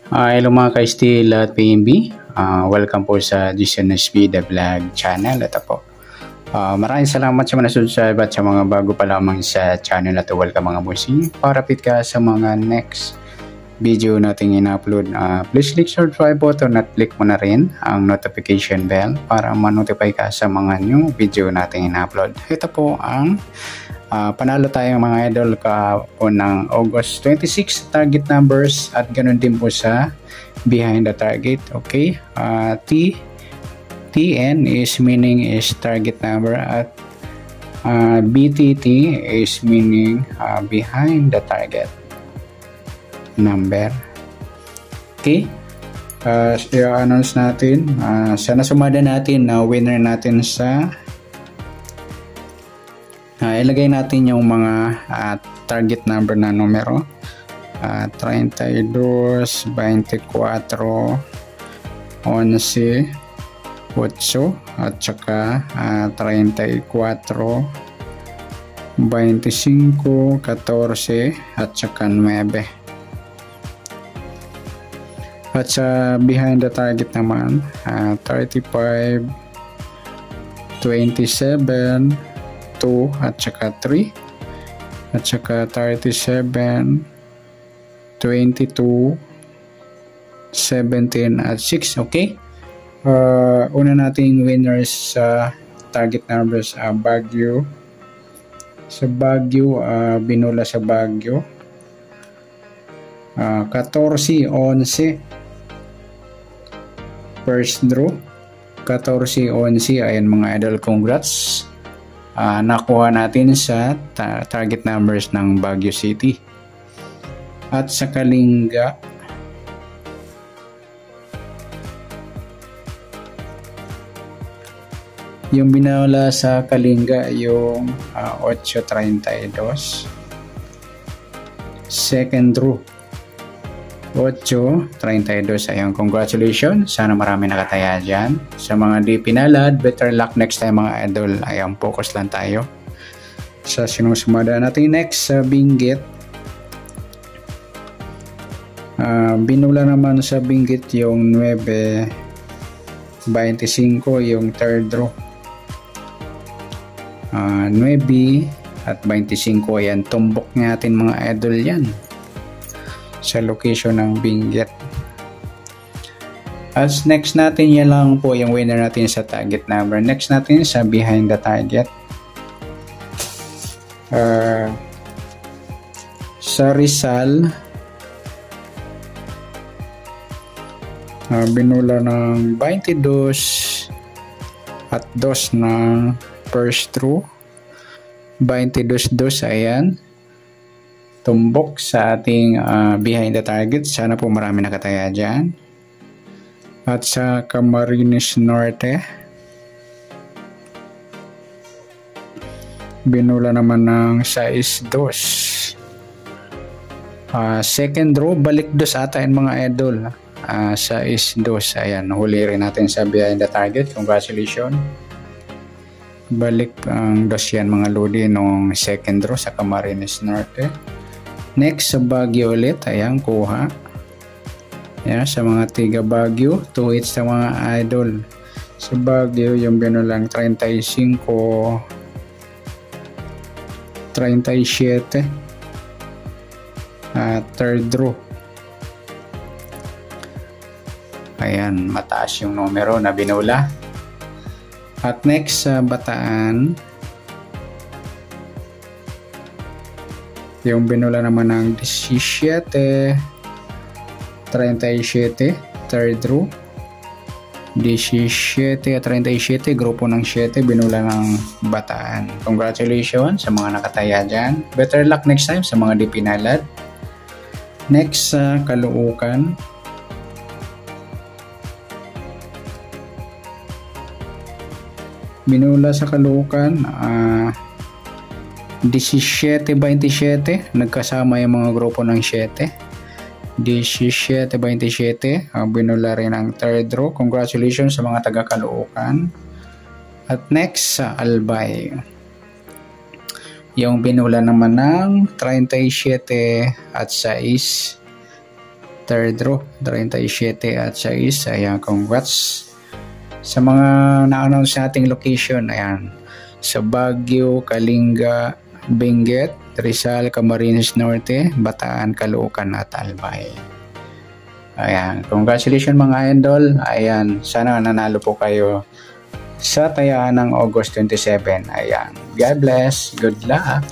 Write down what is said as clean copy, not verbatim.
Hello mga ka-Steel at PNB. Welcome po sa GCNSB The Vlog channel. Ito po. Maraming salamat sa mga subscribe at sa mga bago pa lamang sa channel na to. Welcome mga bossing. Para fit ka sa mga next video nating in-upload. Please click subscribe button at click mo na rin ang notification bell para ma-notify ka sa mga new video nating in-upload. Ito po ang panalo tayo mga idol po ng August 26 target numbers at ganun din po sa behind the target. Okay, TN is meaning is target number at BTT is meaning behind the target number. Okay, i-announce natin sana sumada natin na winner natin sa ilagay natin yung mga target number na numero 32, 24, 11, 8 at saka 34, 25, 14 at saka 9. At sa behind the target naman 35, 27, 2 at saka 3 at saka 37, 22, 17 at 6. Okay, una nating winners sa target numbers Baguio. Sa Baguio, Binula sa Baguio 14, 11 first draw 14, 11. Ayan mga idol, congrats. Nakuha natin sa target numbers ng Baguio City. At sa Kalinga yung binawala sa Kalinga yung 8.32 second draw 8.32. Ayun, congratulations, sana marami nakataya dyan. Sa mga di pinalad, better luck next time mga idol. Ayun, focus lang tayo sa sinusumada natin. Next sa Benguet, binula naman sa Benguet yung 9.25 yung third draw 9 at 25. Ayan, tumbok natin mga idol yan sa location ng Benguet. As next natin, yan lang po yung winner natin sa target number. Next natin sa behind the target, sa Rizal, binula ng 22 at 2 ng first draw 22-2. Ayan, tumbok sa ating behind the target. Sana po marami nakataya dyan. At sa Camarines Norte, binula naman ng 6-2 second draw, balik 2 ata yung mga idol. 6-2. Ayan, huli rin natin sa behind the target. Congratulations, balik ang 2 yan mga lodi nung second draw sa Camarines Norte. Next sa Baguio ulit, ayan, kuha. Ayan, sa mga tiga Baguio, 2 hits sa mga idol. Sa Baguio, yung binulang 35, 37, third draw. Ayan, mataas yung numero na binula. At next sa Bataan, yung binula naman ng 17, 37, third draw 17 at 37, grupo ng 7, binula ng Bataan. Congratulations sa mga nakataya dyan. Better luck next time sa mga di pinalad. Next sa Caloocan, binula sa Caloocan 17-27, nagkasama yung mga grupo ng 7. 17-27, binula rin ang third draw. Congratulations sa mga taga Caloocan. At next sa Albay, yung binula naman ng 37 at 6 third row, 37 at 6. Ayan, congrats sa mga na-announce nating location. Ayan, sa Baguio, Kalinga, Benguet, Rizal, Camarines Norte, Bataan, Caloocan at Albay. Ayan, congratulations mga idol. Ayan, sana nanalo po kayo sa tayaan ng August 27. Ayan, God bless, good luck.